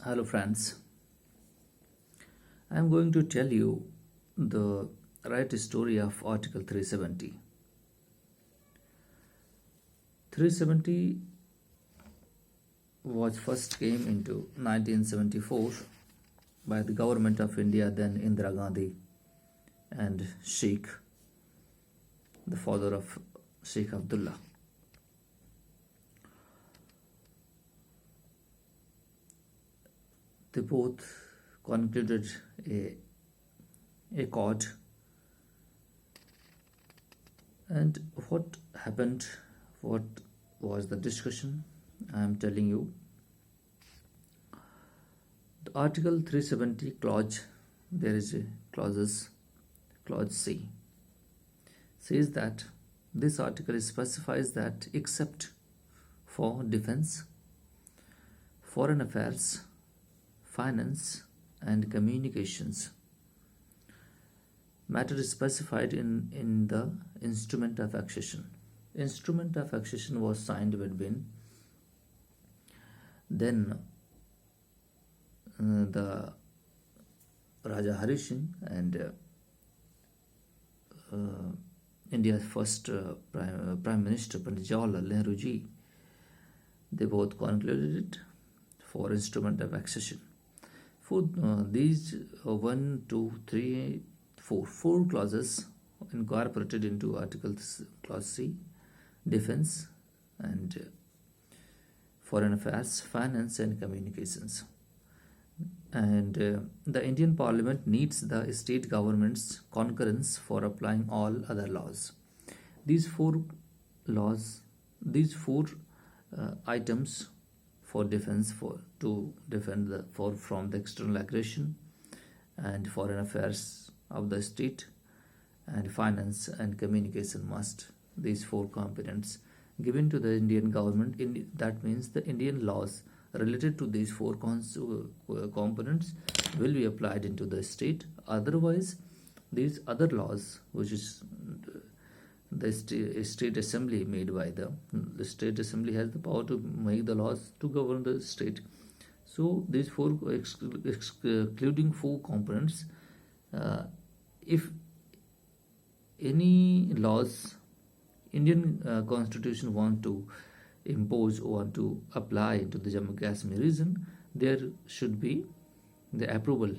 Hello, friends. I am going to tell you the right story of Article 370. 370 was first came into 1974 by the government of India, then Indira Gandhi and Sheikh, the father of Sheikh Abdullah. They both concluded a accord. And what happened? What was the discussion? I am telling you. The Article 370 clause, there is a clause C, says that this article specifies that except for defense, foreign affairs, finance and communications, matter is specified in the instrument of accession. Instrument of accession was signed between then the Raja Hari Singh and India's first Prime Minister Pandit Jawaharlal Nehru ji. They both concluded it for instrument of accession. For these 1, 2, 3, 4 clauses incorporated into Article Clause C, defense and foreign affairs, finance and communications. And the Indian Parliament needs the state government's concurrence for applying all other laws. These four items for defense, to defend from the external aggression, and foreign affairs of the state, and finance and communication these 4 components given to the Indian government. That means the Indian laws related to these 4 components will be applied into the state. Otherwise, these other laws, which is the state assembly made by the state assembly has the power to make the laws to govern the state. So these 4 excluding 4 components, if any laws Indian constitution want to impose or want to apply to the Jammu Kashmir region, there should be the approval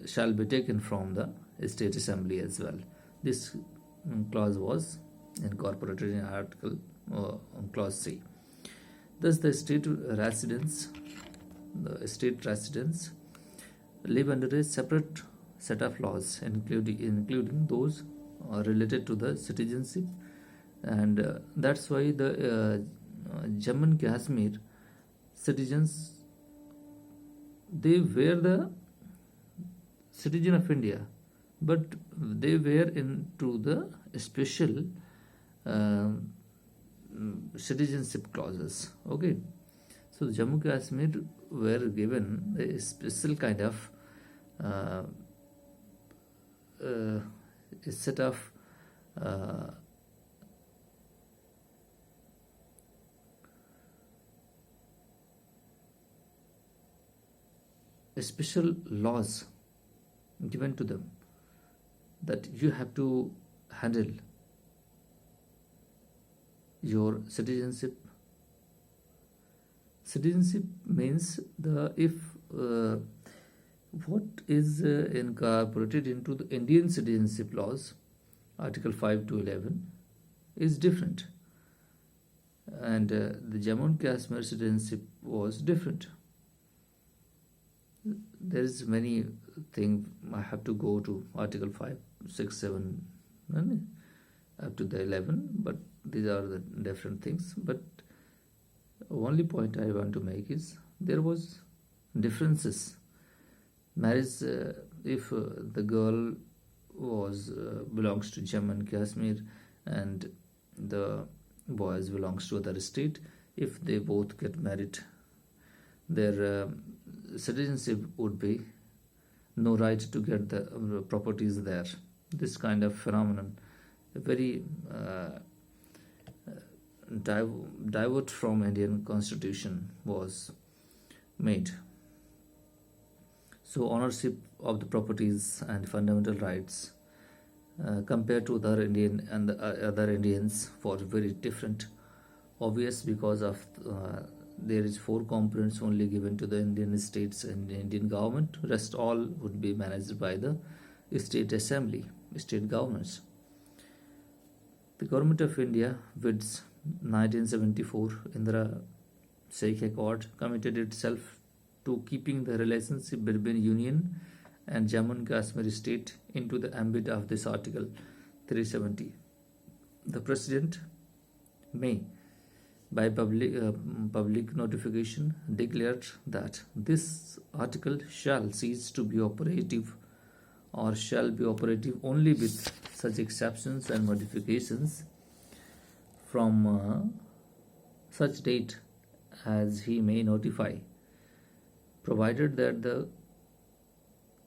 shall be taken from the state assembly as well. This clause was incorporated in Article Clause C. Thus, the state residents live under a separate set of laws, including those related to the citizenship, and that's why the Jammu and Kashmir citizens, they were the citizen of India, but they were into the special citizenship clauses. Okay, so Jammu Kashmir were given a special kind of a set of special laws given to them, that you have to handle your citizenship. Citizenship means what is incorporated into the Indian citizenship laws, Article 5 to 11, is different, and the Jammu and Kashmir citizenship was different. There is many things. I have to go to Article 5, 6, 7, up to the 11, but these are the different things. But only point I want to make is there was differences. Marriage, if the girl belongs to Jammu and Kashmir and the boys belongs to other state, if they both get married, their citizenship would be no right to get the properties there. This kind of phenomenon, very divert from Indian constitution, was made. So ownership of the properties and fundamental rights compared to other Indian and the, other Indians for very different. Obvious because of there is 4 components only given to the Indian states and the Indian government. Rest all would be managed by the state assembly, state governments. The government of India, with 1974 Indira Sheikh Accord, committed itself to keeping the relationship between Union and Jammu and Kashmir state into the ambit of this Article 370. The President may, by public notification, declared that this article shall cease to be operative or shall be operative only with such exceptions and modifications from such date as he may notify, provided that the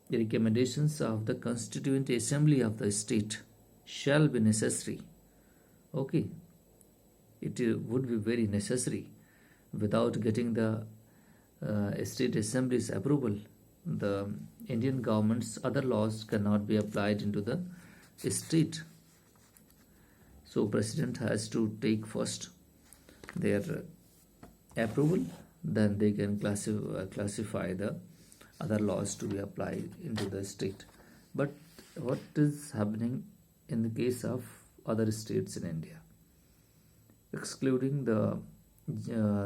recommendations of the Constituent Assembly of the state shall be necessary. Okay, it would be very necessary. Without getting the state assembly's approval, the Indian government's other laws cannot be applied into the state. So President has to take first their approval, then they can classify the other laws to be applied into the state. But what is happening in the case of other states in India? Excluding the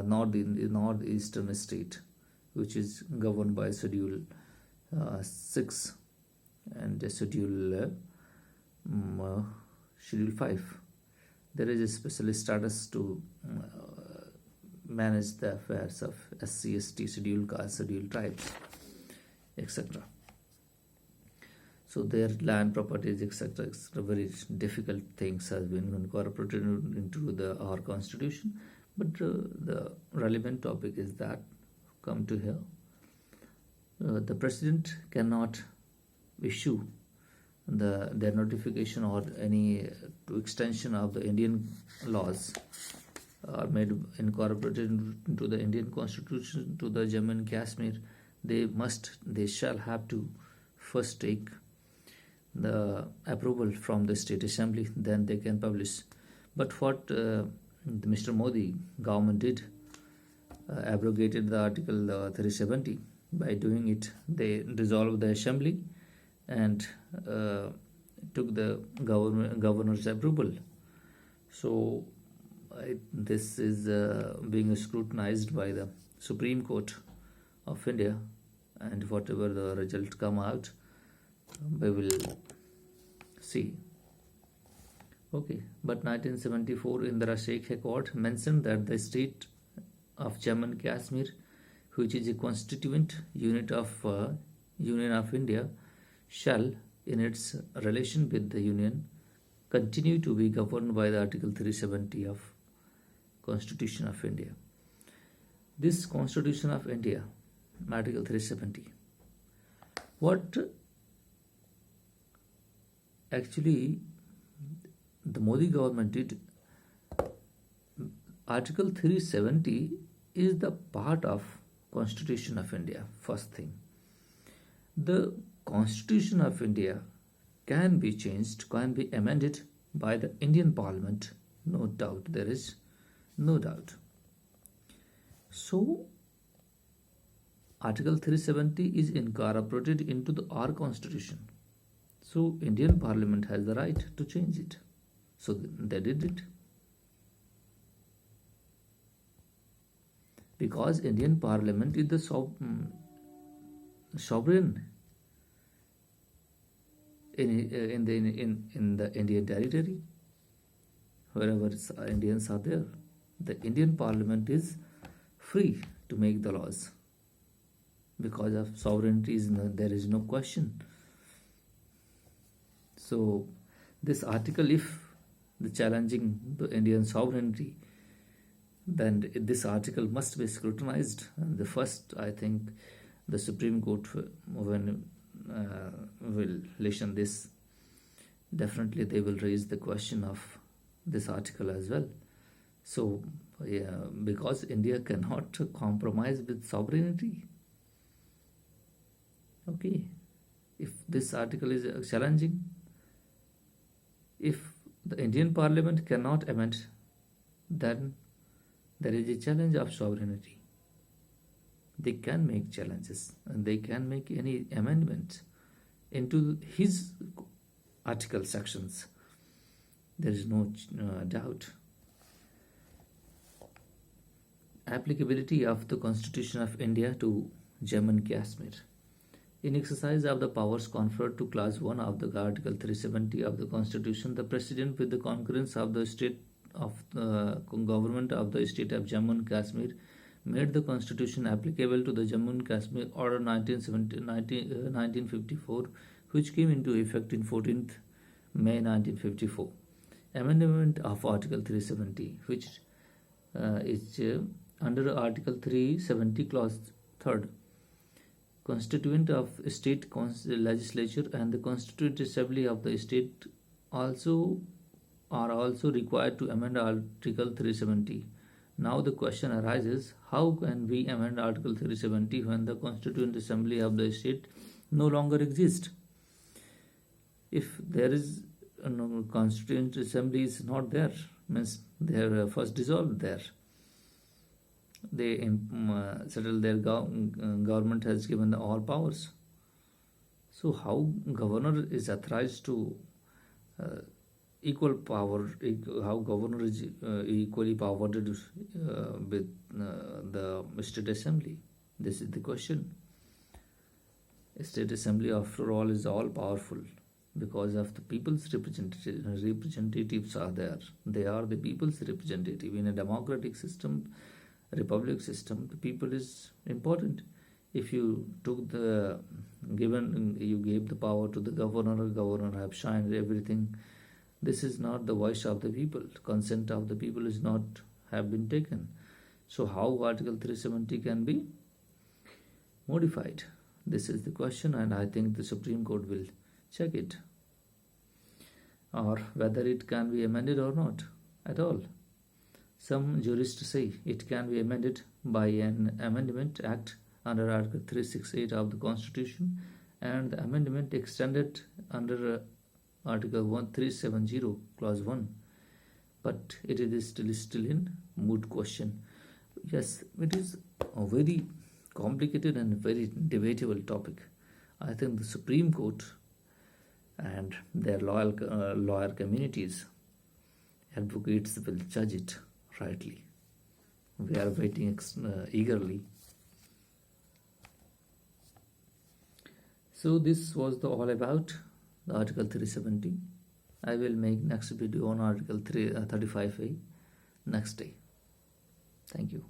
northeastern state, which is governed by Schedule 6 and Schedule 5. There is a special status to manage the affairs of SC, ST, Schedule Caste, Schedule Tribes, etc. So their land properties, etc., very difficult things has been incorporated into our constitution. But the relevant topic is that, come to here, the president cannot issue their notification or any extension of the Indian laws are made incorporated into the Indian constitution to the Jammu and Kashmir. They shall have to first take the approval from the state assembly, then they can publish. But what Mr. Modi government did, abrogated the Article 370. By doing it, they dissolved the assembly and took the governor's approval. So this is being scrutinized by the Supreme Court of India, and whatever the result come out, we will see. Okay, but 1974 Indira Sheikh Accord mentioned that the state of Jammu and Kashmir, which is a constituent unit of Union of India, shall, in its relation with the Union, continue to be governed by the Article 370 of Constitution of India. This Constitution of India, Article 370, what actually the Modi government did, Article 370 is the part of Constitution of India. First thing, the Constitution of India can be changed, can be amended by the Indian Parliament. No doubt, there is no doubt. So Article 370 is incorporated into our Constitution. So Indian Parliament has the right to change it. So they did it. Because Indian Parliament is the sovereign in the Indian territory, wherever Indians are there. The Indian Parliament is free to make the laws. Because of sovereignty, there is no question. So this article, if the challenging the Indian sovereignty, then this article must be scrutinized. And the first, I think, the Supreme Court, when will listen this, definitely they will raise the question of this article as well. So because India cannot compromise with sovereignty. Okay, if this article is challenging, if the Indian Parliament cannot amend, then there is a challenge of sovereignty. They can make challenges and they can make any amendment into his article sections. There is no doubt. Applicability of the Constitution of India to Jammu and Kashmir. In exercise of the powers conferred to Clause 1 of the Article 370 of the Constitution, the President, with the concurrence of the state of the government of the state of Jammu and Kashmir, made the Constitution applicable to the Jammu and Kashmir Order 1954, which came into effect in 14th May 1954. Amendment of Article 370, which is under Article 370 Clause 3rd. Constituent of state legislature and the Constituent Assembly of the state are also required to amend Article 370. Now the question arises, how can we amend Article 370 when the Constituent Assembly of the state no longer exists? If there is no Constituent Assembly is not there, means they are first dissolved there. They settle their government has given all powers. So how governor is authorized to equal power, how governor is equally powered with the state assembly? This is the question. State assembly, after all, is all powerful because of the people's representatives are there. They are the people's representative. In a democratic system, republic system, the people is important. If you took you gave the power to the governor have signed everything. This is not the voice of the people. Consent of the people is not have been taken. So how Article 370 can be modified? This is the question, and I think the Supreme Court will check it, or whether it can be amended or not at all. Some jurists say it can be amended by an amendment act under Article 368 of the Constitution, and the amendment extended under Article 1370 Clause 1. But it is still in moot question. Yes, it is a very complicated and very debatable topic. I think the Supreme Court and their lawyer communities, advocates, will judge it rightly. We are waiting eagerly. So this was all about the Article 370. I will make next video on Article 35A next day. Thank you.